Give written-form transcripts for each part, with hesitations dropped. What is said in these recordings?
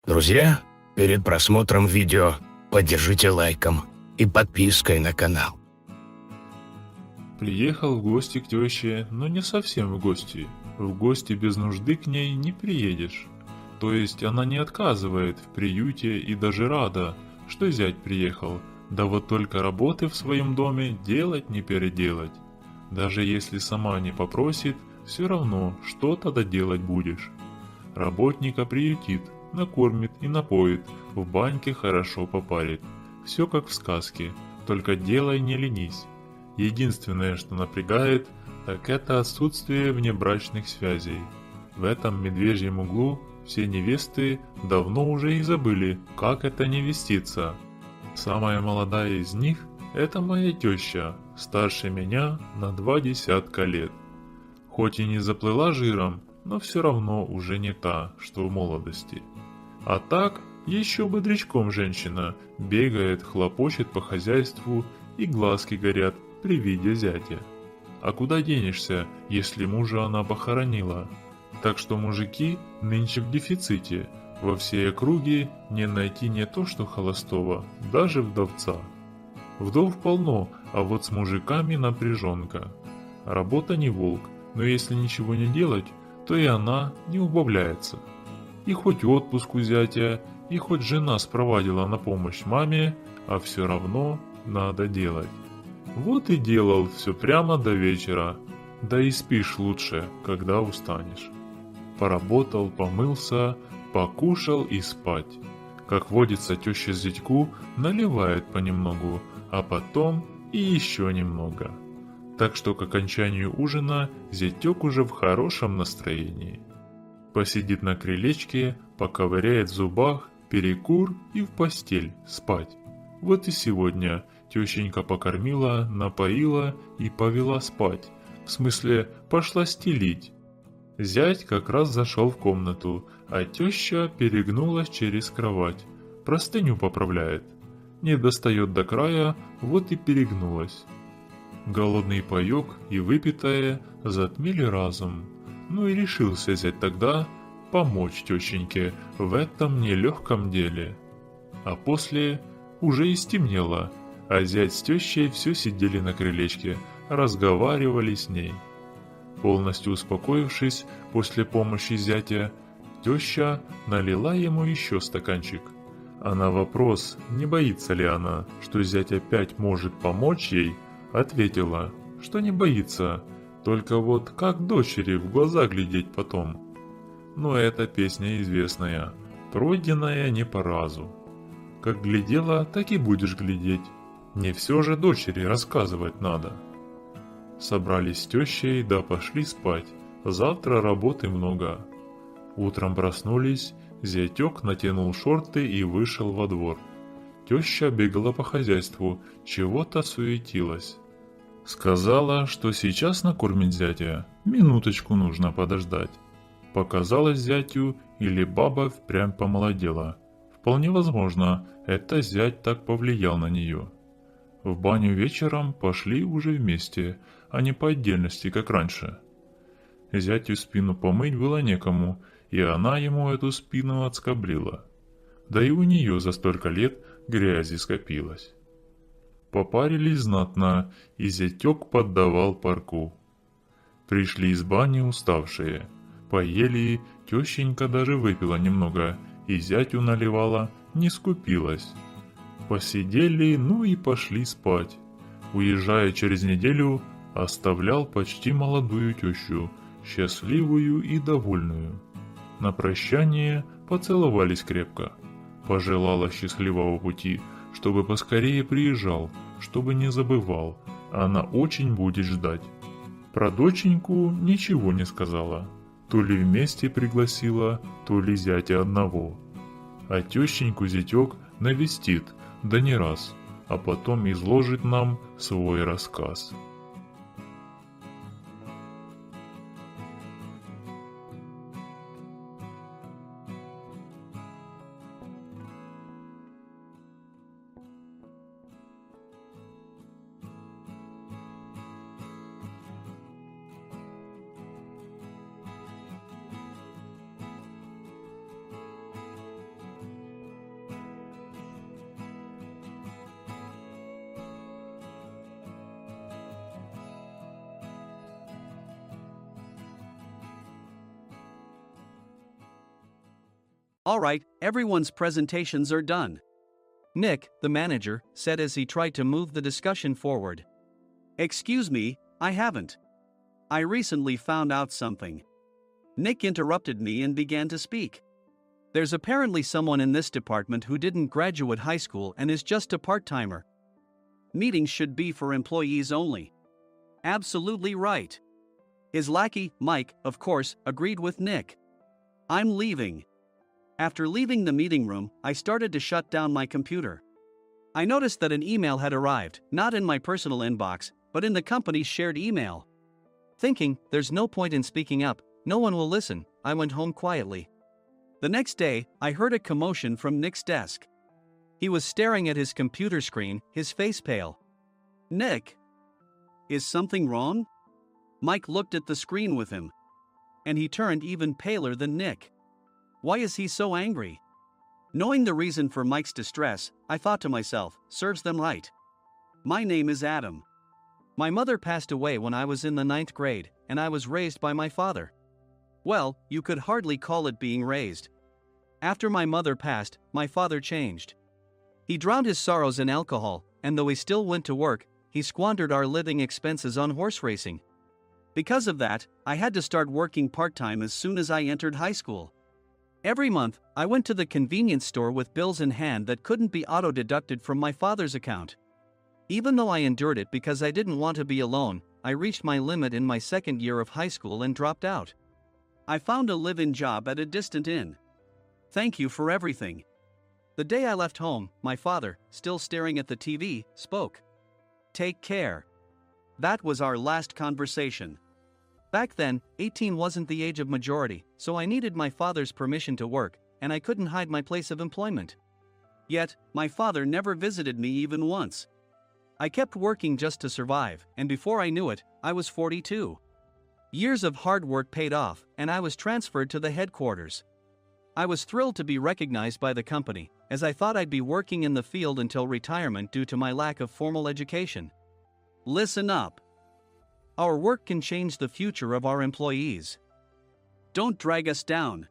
Друзья, перед просмотром видео поддержите лайком и подпиской на канал. Приехал в гости к теще, но не совсем в гости. В гости без нужды к ней не приедешь. То есть она не отказывает в приюте и даже рада, что зять приехал. Да вот только работы в своем доме делать не переделать. Даже если сама не попросит, все равно что-то доделать будешь. Работника приютит, накормит и напоит, в баньке хорошо попарит. Все как в сказке, только делай не ленись. Единственное, что напрягает, так это отсутствие внебрачных связей. В этом медвежьем углу все невесты давно уже и забыли, как это невеститься. Самая молодая из них – это моя теща, старше меня на 20 лет. Хоть и не заплыла жиром, но все равно уже не та, что в молодости. А так, еще бодрячком женщина, бегает, хлопочет по хозяйству и глазки горят при виде зятя. А куда денешься, если мужа она похоронила? Так что мужики нынче в дефиците, во всей округе не найти не то что холостого, даже вдовца. Вдов полно, а вот с мужиками напряженка. Работа не волк, но если ничего не делать, то и она не убавляется. И хоть отпуск у зятя, и хоть жена спровадила на помощь маме, а все равно надо делать. Вот и делал все прямо до вечера, да и спишь лучше, когда устанешь. Поработал, помылся, покушал и спать. Как водится, теща зятьку наливает понемногу, а потом и еще немного. Так что к окончанию ужина зятек уже в хорошем настроении. Посидит на крылечке, поковыряет в зубах, перекур и в постель спать. Вот и сегодня тещенька покормила, напоила и повела спать. В смысле, пошла стелить. Зять как раз зашел в комнату, а теща перегнулась через кровать. Простыню поправляет. Не достает до края, вот и перегнулась. Голодный паёк и выпитое затмили разум. Ну и решился зять тогда помочь тещеньке в этом нелегком деле. А после уже и стемнело, а зять с тещей все сидели на крылечке, разговаривали с ней. Полностью успокоившись после помощи зятя, теща налила ему еще стаканчик. А на вопрос, не боится ли она, что зять опять может помочь ей, ответила, что не боится, только вот как дочери в глаза глядеть потом. Но эта песня известная, пройденная не по разу. Как глядела, так и будешь глядеть. Не все же дочери рассказывать надо. Собрались с тещей, да пошли спать. Завтра работы много. Утром проснулись, зятек натянул шорты и вышел во двор. Теща бегала по хозяйству, чего-то суетилась. Сказала, что сейчас накормит зятя, минуточку нужно подождать. Показалось зятю, или баба впрямь помолодела. Вполне возможно, это зять так повлиял на нее. В баню вечером пошли уже вместе, а не по отдельности, как раньше. Зятю спину помыть было некому, и она ему эту спину отскоблила. Да и у нее за столько лет грязи скопилось. Попарились знатно, и зятек поддавал парку. Пришли из бани уставшие. Поели, тещенька даже выпила немного, и зятю наливала, не скупилась. Посидели, ну и пошли спать. Уезжая через неделю, оставлял почти молодую тещу, счастливую и довольную. На прощание поцеловались крепко. Пожелала счастливого пути, чтобы поскорее приезжал, чтобы не забывал, она очень будет ждать. Про доченьку ничего не сказала, то ли вместе пригласила, то ли зятя одного. А тещеньку зятек навестит, да не раз, а потом изложит нам свой рассказ. Alright, everyone's presentations are done. Nick, the manager, said as he tried to move the discussion forward. Excuse me, I haven't. I recently found out something. Nick interrupted me and began to speak. There's apparently someone in this department who didn't graduate high school and is just a part-timer. Meetings should be for employees only. Absolutely right. His lackey, Mike, of course, agreed with Nick. I'm leaving. After leaving the meeting room, I started to shut down my computer. I noticed that an email had arrived, not in my personal inbox, but in the company's shared email. Thinking, there's no point in speaking up, no one will listen, I went home quietly. The next day, I heard a commotion from Nick's desk. He was staring at his computer screen, his face pale. Nick! Is something wrong? Mike looked at the screen with him. And he turned even paler than Nick. Why is he so angry? Knowing the reason for Mike's distress, I thought to myself, serves them right. My name is Adam. My mother passed away when I was in the 9th grade, and I was raised by my father. Well, you could hardly call it being raised. After my mother passed, my father changed. He drowned his sorrows in alcohol, and though he still went to work, he squandered our living expenses on horse racing. Because of that, I had to start working part-time as soon as I entered high school. Every month, I went to the convenience store with bills in hand that couldn't be auto-deducted from my father's account. Even though I endured it because I didn't want to be alone, I reached my limit in my 2nd year of high school and dropped out. I found a live-in job at a distant inn. Thank you for everything. The day I left home, my father, still staring at the TV, spoke. Take care. That was our last conversation. Back then, 18 wasn't the age of majority, so I needed my father's permission to work, and I couldn't hide my place of employment. Yet, my father never visited me even once. I kept working just to survive, and before I knew it, I was 42. Years of hard work paid off, and I was transferred to the headquarters. I was thrilled to be recognized by the company, as I thought I'd be working in the field until retirement due to my lack of formal education. Listen up. Our work can change the future of our employees. Don't drag us down.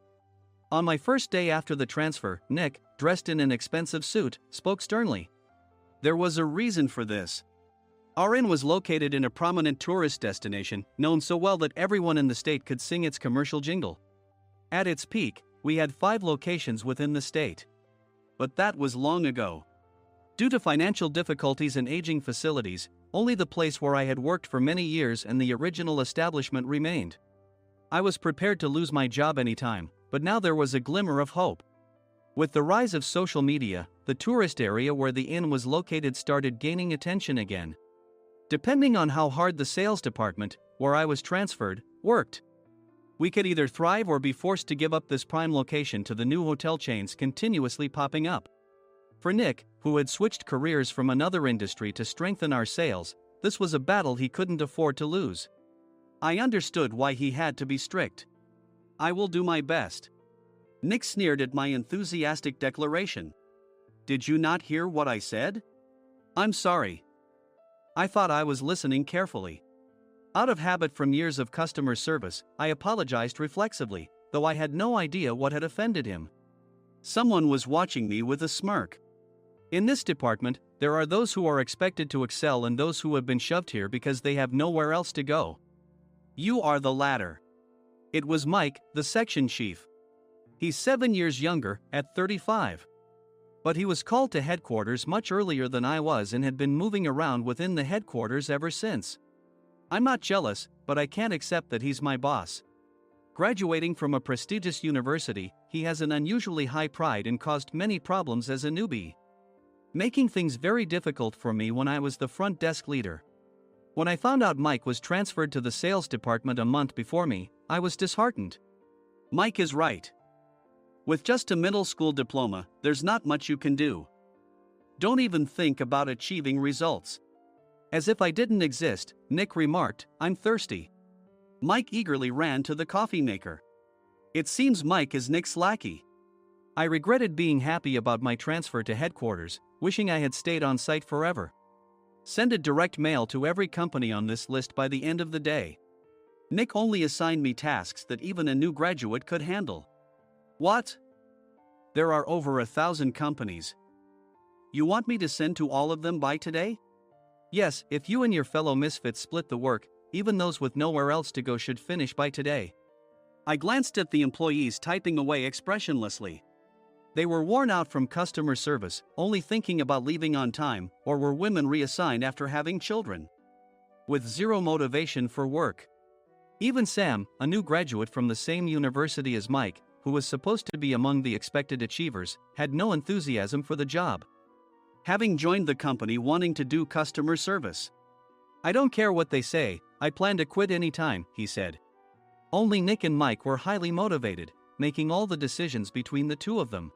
On my first day after the transfer, Nick, dressed in an expensive suit, spoke sternly. There was a reason for this. Our inn was located in a prominent tourist destination, known so well that everyone in the state could sing its commercial jingle. At its peak, we had 5 locations within the state. But that was long ago. Due to financial difficulties and aging facilities, only the place where I had worked for many years and the original establishment remained. I was prepared to lose my job anytime, but now there was a glimmer of hope. With the rise of social media, the tourist area where the inn was located started gaining attention again. Depending on how hard the sales department, where I was transferred, worked, we could either thrive or be forced to give up this prime location to the new hotel chains continuously popping up. For Nick, who had switched careers from another industry to strengthen our sales, this was a battle he couldn't afford to lose. I understood why he had to be strict. I will do my best. Nick sneered at my enthusiastic declaration. Did you not hear what I said? I'm sorry. I thought I was listening carefully. Out of habit from years of customer service, I apologized reflexively, though I had no idea what had offended him. Someone was watching me with a smirk. In this department, there are those who are expected to excel and those who have been shoved here because they have nowhere else to go. You are the latter. It was Mike, the section chief. He's 7 years younger, at 35. But he was called to headquarters much earlier than I was and had been moving around within the headquarters ever since. I'm not jealous, but I can't accept that he's my boss. Graduating from a prestigious university, he has an unusually high pride and caused many problems as a newbie, making things very difficult for me when I was the front desk leader. When I found out Mike was transferred to the sales department a month before me, I was disheartened. Mike is right. With just a middle school diploma, there's not much you can do. Don't even think about achieving results. As if I didn't exist, Nick remarked, I'm thirsty. Mike eagerly ran to the coffee maker. It seems Mike is Nick's lackey. I regretted being happy about my transfer to headquarters, wishing I had stayed on site forever. Send a direct mail to every company on this list by the end of the day. Nick only assigned me tasks that even a new graduate could handle. What? There are over 1,000 companies. You want me to send to all of them by today? Yes, if you and your fellow misfits split the work, even those with nowhere else to go should finish by today. I glanced at the employees typing away expressionlessly. They were worn out from customer service, only thinking about leaving on time, or were women reassigned after having children. With zero motivation for work. Even Sam, a new graduate from the same university as Mike, who was supposed to be among the expected achievers, had no enthusiasm for the job. Having joined the company wanting to do customer service. I don't care what they say, I plan to quit anytime, he said. Only Nick and Mike were highly motivated, making all the decisions between the two of them.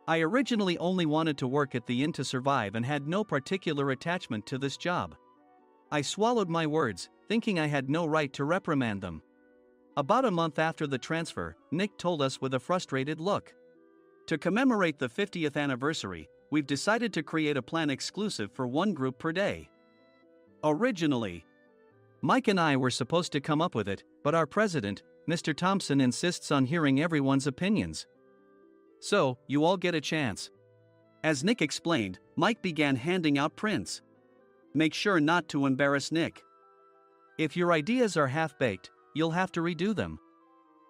I originally only wanted to work at the inn to survive and had no particular attachment to this job. I swallowed my words, thinking I had no right to reprimand them. About a month after the transfer, Nick told us with a frustrated look. To commemorate the 50th anniversary, we've decided to create a plan exclusive for one group per day. Originally, Mike and I were supposed to come up with it, but our president, Mr. Thompson, insists on hearing everyone's opinions. So, you all get a chance. As Nick explained, Mike began handing out prints. Make sure not to embarrass Nick. If your ideas are half-baked, you'll have to redo them.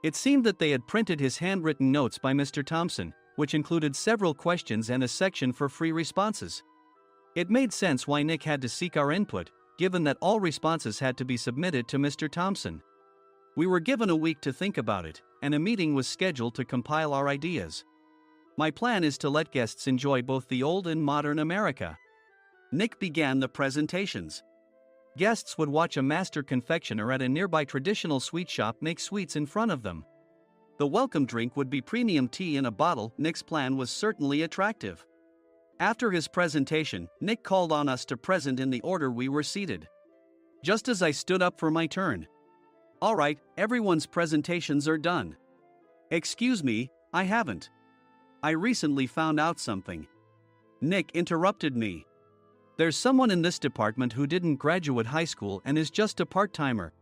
It seemed that they had printed his handwritten notes by Mr. Thompson, which included several questions and a section for free responses. It made sense why Nick had to seek our input, given that all responses had to be submitted to Mr. Thompson. We were given a week to think about it, and a meeting was scheduled to compile our ideas. My plan is to let guests enjoy both the old and modern America. Nick began the presentations. Guests would watch a master confectioner at a nearby traditional sweet shop make sweets in front of them. The welcome drink would be premium tea in a bottle. Nick's plan was certainly attractive. After his presentation, Nick called on us to present in the order we were seated. Just as I stood up for my turn. All right, everyone's presentations are done. Excuse me, I haven't. I recently found out something. Nick interrupted me. There's someone in this department who didn't graduate high school and is just a part-timer.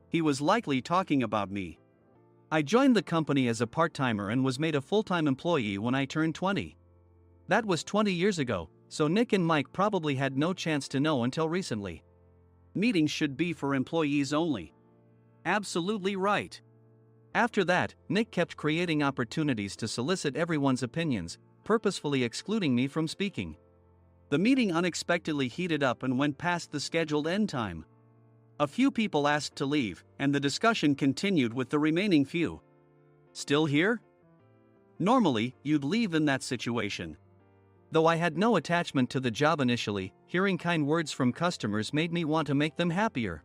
He was likely talking about me. I joined the company as a part-timer and was made a full-time employee when I turned 20. That was 20 years ago, so Nick and Mike probably had no chance to know until recently. Meetings should be for employees only. Absolutely right. After that, Nick kept creating opportunities to solicit everyone's opinions, purposefully excluding me from speaking. The meeting unexpectedly heated up and went past the scheduled end time. A few people asked to leave, and the discussion continued with the remaining few. Still here? Normally, you'd leave in that situation. Though I had no attachment to the job initially, hearing kind words from customers made me want to make them happier.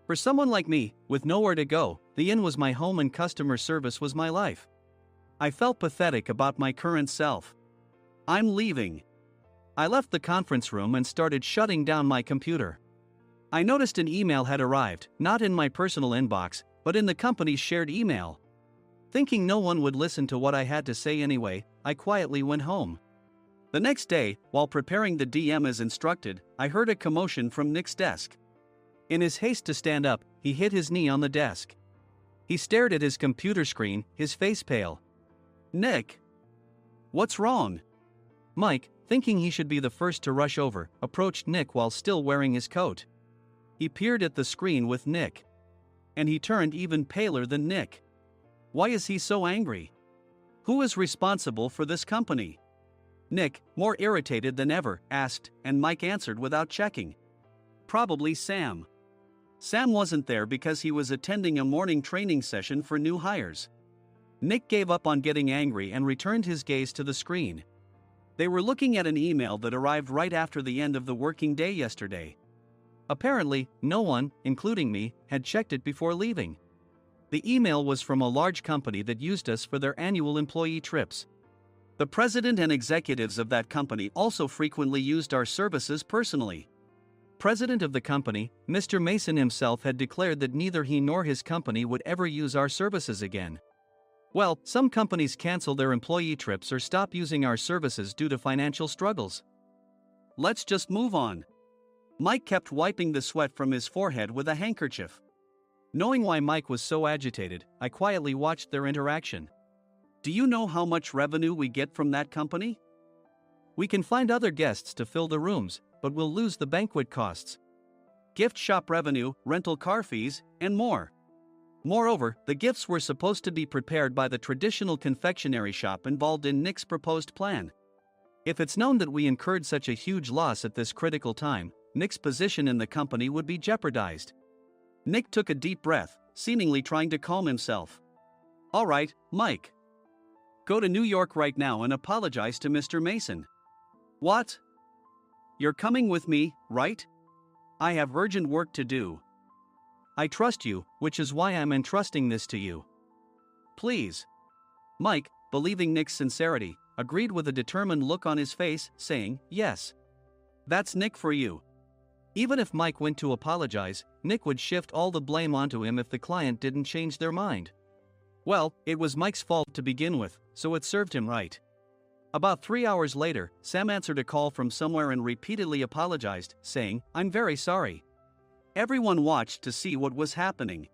For someone like me, with nowhere to go, the inn was my home and customer service was my life. I felt pathetic about my current self. I'm leaving. I left the conference room and started shutting down my computer. I noticed an email had arrived, not in my personal inbox, but in the company's shared email. Thinking no one would listen to what I had to say anyway, I quietly went home. The next day, while preparing the DM as instructed, I heard a commotion from Nick's desk. In his haste to stand up, he hit his knee on the desk. He stared at his computer screen, his face pale. Nick! What's wrong? Mike, thinking he should be the first to rush over, approached Nick while still wearing his coat. He peered at the screen with Nick. And he turned even paler than Nick. Why is he so angry? Who is responsible for this company? Nick, more irritated than ever, asked, and Mike answered without checking. Probably Sam. Sam wasn't there because he was attending a morning training session for new hires. Nick gave up on getting angry and returned his gaze to the screen. They were looking at an email that arrived right after the end of the working day yesterday. Apparently, no one, including me, had checked it before leaving. The email was from a large company that used us for their annual employee trips. The president and executives of that company also frequently used our services personally. President of the company, Mr. Mason himself, had declared that neither he nor his company would ever use our services again. Well, some companies cancel their employee trips or stop using our services due to financial struggles. Let's just move on. Mike kept wiping the sweat from his forehead with a handkerchief. Knowing why Mike was so agitated, I quietly watched their interaction. Do you know how much revenue we get from that company? We can find other guests to fill the rooms, but we'll lose the banquet costs, gift shop revenue, rental car fees, and more. Moreover, the gifts were supposed to be prepared by the traditional confectionery shop involved in Nick's proposed plan. If it's known that we incurred such a huge loss at this critical time, Nick's position in the company would be jeopardized. Nick took a deep breath, seemingly trying to calm himself. All right, Mike. Go to New York right now and apologize to Mr. Mason. What? You're coming with me, right? I have urgent work to do. I trust you, which is why I'm entrusting this to you. Please. Mike, believing Nick's sincerity, agreed with a determined look on his face, saying, yes. That's Nick for you. Even if Mike went to apologize, Nick would shift all the blame onto him if the client didn't change their mind. Well, it was Mike's fault to begin with, so it served him right. About 3 hours later, Sam answered a call from somewhere and repeatedly apologized, saying, I'm very sorry. Everyone watched to see what was happening.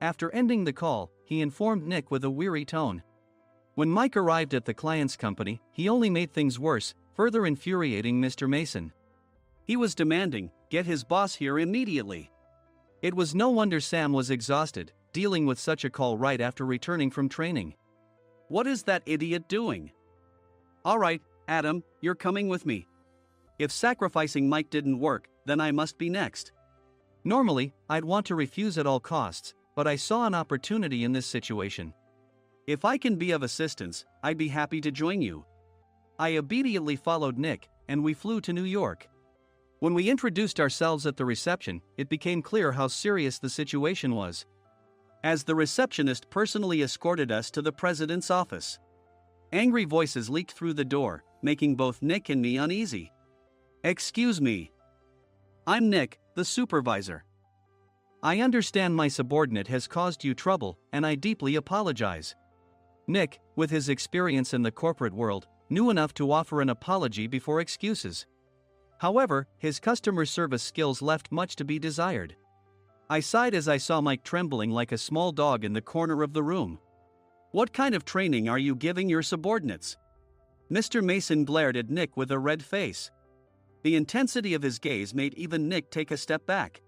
After ending the call, he informed Nick with a weary tone. When Mike arrived at the client's company, he only made things worse, further infuriating Mr. Mason. He was demanding, get his boss here immediately. It was no wonder Sam was exhausted, dealing with such a call right after returning from training. What is that idiot doing? All right, Adam, you're coming with me. If sacrificing Mike didn't work, then I must be next. Normally, I'd want to refuse at all costs, but I saw an opportunity in this situation. If I can be of assistance, I'd be happy to join you. I immediately followed Nick, and we flew to New York. When we introduced ourselves at the reception, it became clear how serious the situation was, as the receptionist personally escorted us to the president's office. Angry voices leaked through the door, making both Nick and me uneasy. Excuse me. I'm Nick, the supervisor. I understand my subordinate has caused you trouble, and I deeply apologize. Nick, with his experience in the corporate world, knew enough to offer an apology before excuses. However, his customer service skills left much to be desired. I sighed as I saw Mike trembling like a small dog in the corner of the room. What kind of training are you giving your subordinates? Mr. Mason glared at Nick with a red face. The intensity of his gaze made even Nick take a step back.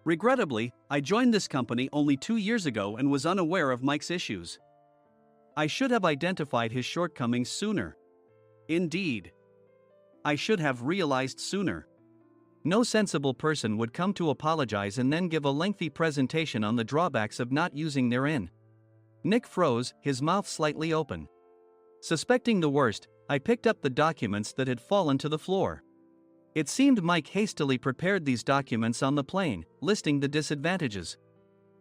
Regrettably, I joined this company only 2 years ago and was unaware of Mike's issues. I should have identified his shortcomings sooner. Indeed. I should have realized sooner. No sensible person would come to apologize and then give a lengthy presentation on the drawbacks of not using their in. Nick froze, his mouth slightly open. Suspecting the worst, I picked up the documents that had fallen to the floor. It seemed Mike hastily prepared these documents on the plane, listing the disadvantages.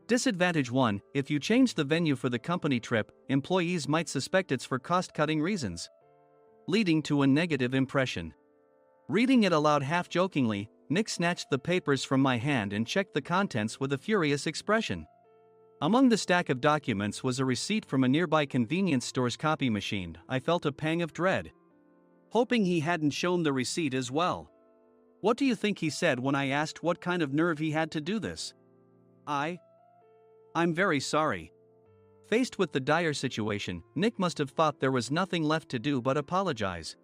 Disadvantage 1: if you change the venue for the company trip, employees might suspect it's for cost-cutting reasons, leading to a negative impression. Reading it aloud half-jokingly, Nick snatched the papers from my hand and checked the contents with a furious expression. Among the stack of documents was a receipt from a nearby convenience store's copy machine. I felt a pang of dread, hoping he hadn't shown the receipt as well. What do you think he said when I asked what kind of nerve he had to do this? I'm very sorry. Faced with the dire situation, Nick must have thought there was nothing left to do but apologize.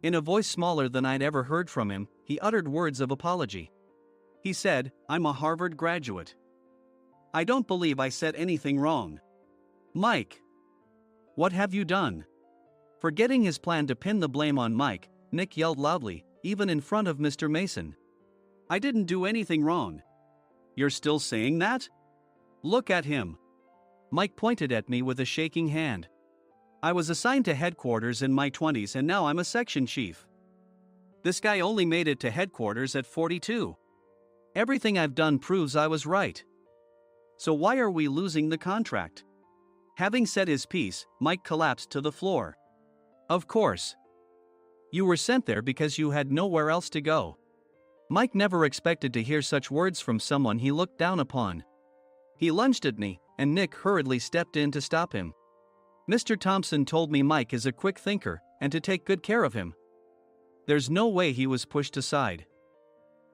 In a voice smaller than I'd ever heard from him, he uttered words of apology. He said, I'm a Harvard graduate. I don't believe I said anything wrong. Mike, what have you done? Forgetting his plan to pin the blame on Mike, Nick yelled loudly, even in front of Mr. Mason. I didn't do anything wrong. You're still saying that? Look at him. Mike pointed at me with a shaking hand. I was assigned to headquarters in my 20s and now I'm a section chief. This guy only made it to headquarters at 42. Everything I've done proves I was right. So why are we losing the contract? Having said his piece, Mike collapsed to the floor. Of course. You were sent there because you had nowhere else to go. Mike never expected to hear such words from someone he looked down upon. He lunged at me, and Nick hurriedly stepped in to stop him. Mr. Thompson told me Mike is a quick thinker, and to take good care of him. There's no way he was pushed aside.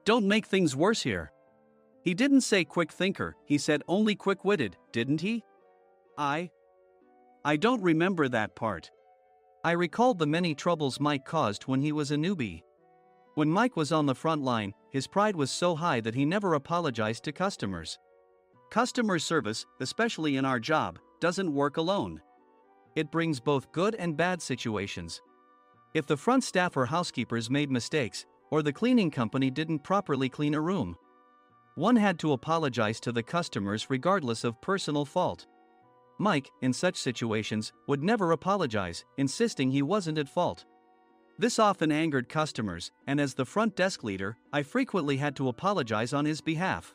Don't make things worse here. He didn't say quick thinker, he said only quick-witted, didn't he? I don't remember that part. I recalled the many troubles Mike caused when he was a newbie. When Mike was on the front line, his pride was so high that he never apologized to customers. Customer service, especially in our job, doesn't work alone. It brings both good and bad situations. If the front staff or housekeepers made mistakes, or the cleaning company didn't properly clean a room, one had to apologize to the customers regardless of personal fault. Mike, in such situations, would never apologize, insisting he wasn't at fault. This often angered customers, and as the front desk leader, I frequently had to apologize on his behalf.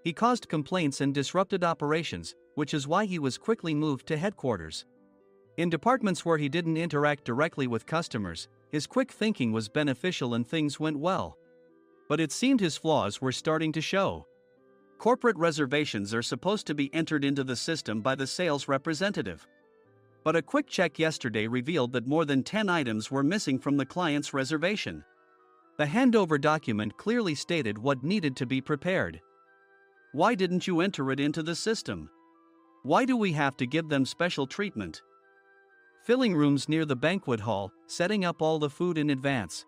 He caused complaints and disrupted operations, which is why he was quickly moved to headquarters. In departments where he didn't interact directly with customers, his quick thinking was beneficial and things went well. But it seemed his flaws were starting to show. Corporate reservations are supposed to be entered into the system by the sales representative. But a quick check yesterday revealed that more than 10 items were missing from the client's reservation. The handover document clearly stated what needed to be prepared. Why didn't you enter it into the system? Why do we have to give them special treatment? Filling rooms near the banquet hall, setting up all the food in advance.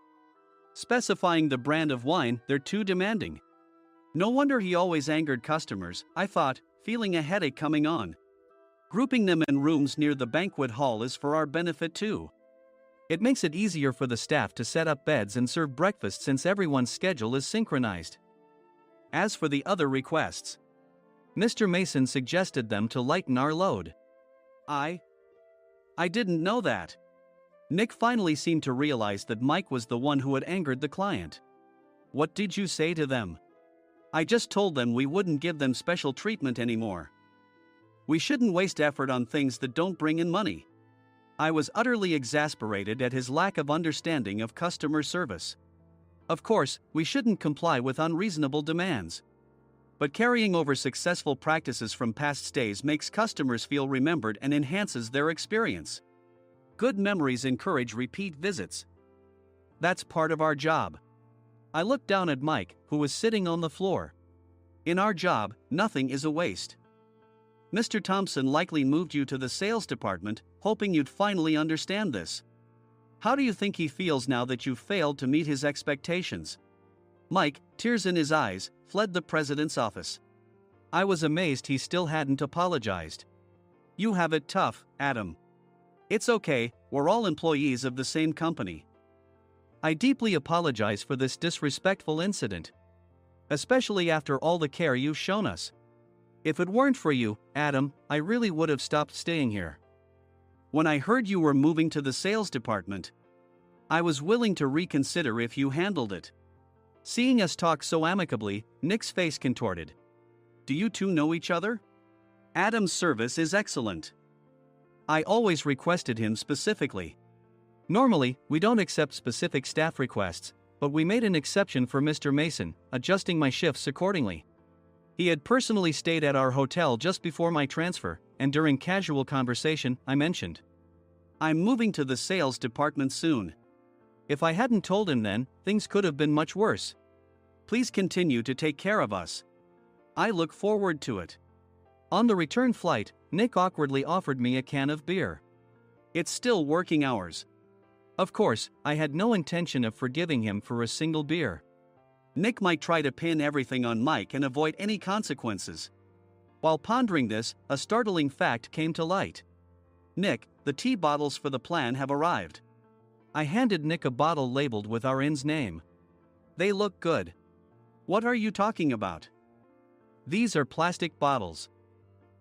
Specifying the brand of wine, they're too demanding. No wonder he always angered customers, I thought, feeling a headache coming on. Grouping them in rooms near the banquet hall is for our benefit too. It makes it easier for the staff to set up beds and serve breakfast since everyone's schedule is synchronized. As for the other requests, Mr. Mason suggested them to lighten our load. I didn't know that. Nick finally seemed to realize that Mike was the one who had angered the client. What did you say to them? I just told them we wouldn't give them special treatment anymore. We shouldn't waste effort on things that don't bring in money. I was utterly exasperated at his lack of understanding of customer service. Of course, we shouldn't comply with unreasonable demands. But carrying over successful practices from past stays makes customers feel remembered and enhances their experience. Good memories encourage repeat visits. That's part of our job. I looked down at Mike, who was sitting on the floor. In our job, nothing is a waste. Mr. Thompson likely moved you to the sales department, hoping you'd finally understand this. How do you think he feels now that you failed to meet his expectations? Mike, tears in his eyes, fled the president's office. I was amazed he still hadn't apologized. You have it tough, Adam. It's okay, we're all employees of the same company. I deeply apologize for this disrespectful incident. Especially after all the care you've shown us. If it weren't for you, Adam, I really would have stopped staying here. When I heard you were moving to the sales department, I was willing to reconsider if you handled it. Seeing us talk so amicably, Nick's face contorted. Do you two know each other? Adam's service is excellent. I always requested him specifically. Normally, we don't accept specific staff requests, but we made an exception for Mr. Mason, adjusting my shifts accordingly. He had personally stayed at our hotel just before my transfer, and during casual conversation, I mentioned, I'm moving to the sales department soon. If I hadn't told him then, things could have been much worse. Please continue to take care of us. I look forward to it. On the return flight, Nick awkwardly offered me a can of beer. It's still working hours. Of course, I had no intention of forgiving him for a single beer. Nick might try to pin everything on Mike and avoid any consequences. While pondering this, a startling fact came to light. Nick, the tea bottles for the plan have arrived. I handed Nick a bottle labeled with our inn's name. They look good. What are you talking about? These are plastic bottles.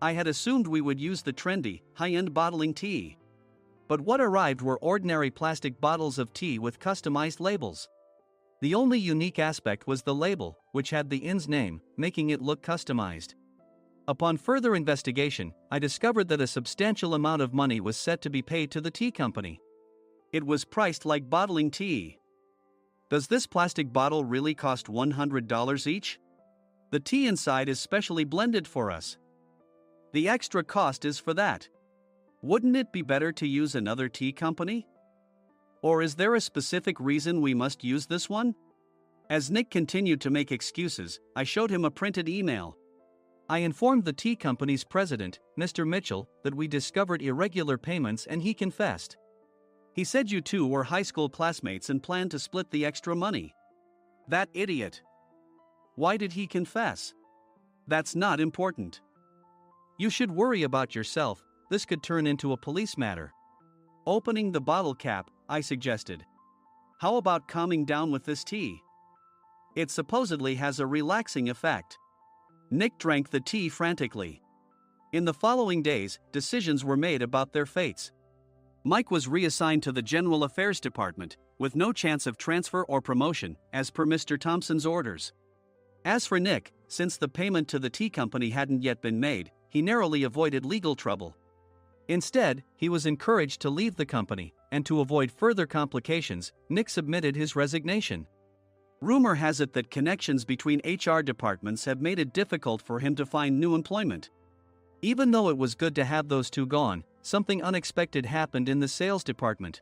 I had assumed we would use the trendy, high-end bottling tea. But what arrived were ordinary plastic bottles of tea with customized labels. The only unique aspect was the label, which had the inn's name, making it look customized. Upon further investigation, I discovered that a substantial amount of money was set to be paid to the tea company. It was priced like bottling tea. Does this plastic bottle really cost $100 each? The tea inside is specially blended for us. The extra cost is for that. Wouldn't it be better to use another tea company? Or is there a specific reason we must use this one? As Nick continued to make excuses, I showed him a printed email. I informed the tea company's president, Mr. Mitchell, that we discovered irregular payments and he confessed. He said you two were high school classmates and planned to split the extra money. That idiot. Why did he confess? That's not important. You should worry about yourself, this could turn into a police matter. Opening the bottle cap, I suggested. How about calming down with this tea? It supposedly has a relaxing effect. Nick drank the tea frantically. In the following days, decisions were made about their fates. Mike was reassigned to the General Affairs Department, with no chance of transfer or promotion, as per Mr. Thompson's orders. As for Nick, since the payment to the tea company hadn't yet been made, he narrowly avoided legal trouble. Instead, he was encouraged to leave the company, and to avoid further complications, Nick submitted his resignation. Rumor has it that connections between HR departments have made it difficult for him to find new employment. Even though it was good to have those two gone, something unexpected happened in the sales department.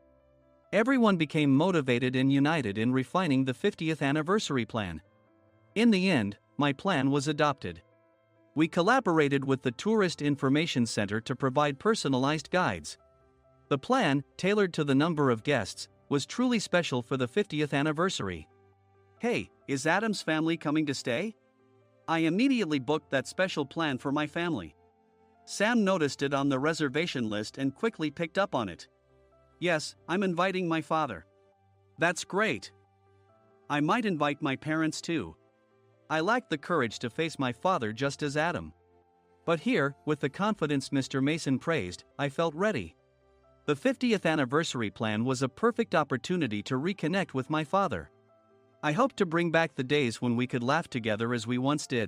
Everyone became motivated and united in refining the 50th anniversary plan. In the end, my plan was adopted. We collaborated with the Tourist Information Center to provide personalized guides. The plan, tailored to the number of guests, was truly special for the 50th anniversary. Hey, is Adam's family coming to stay? I immediately booked that special plan for my family. Sam noticed it on the reservation list and quickly picked up on it. Yes, I'm inviting my father. That's great. I might invite my parents too. I lacked the courage to face my father just as Adam. But here, with the confidence Mr. Mason praised, I felt ready. The 50th anniversary plan was a perfect opportunity to reconnect with my father. I hoped to bring back the days when we could laugh together as we once did.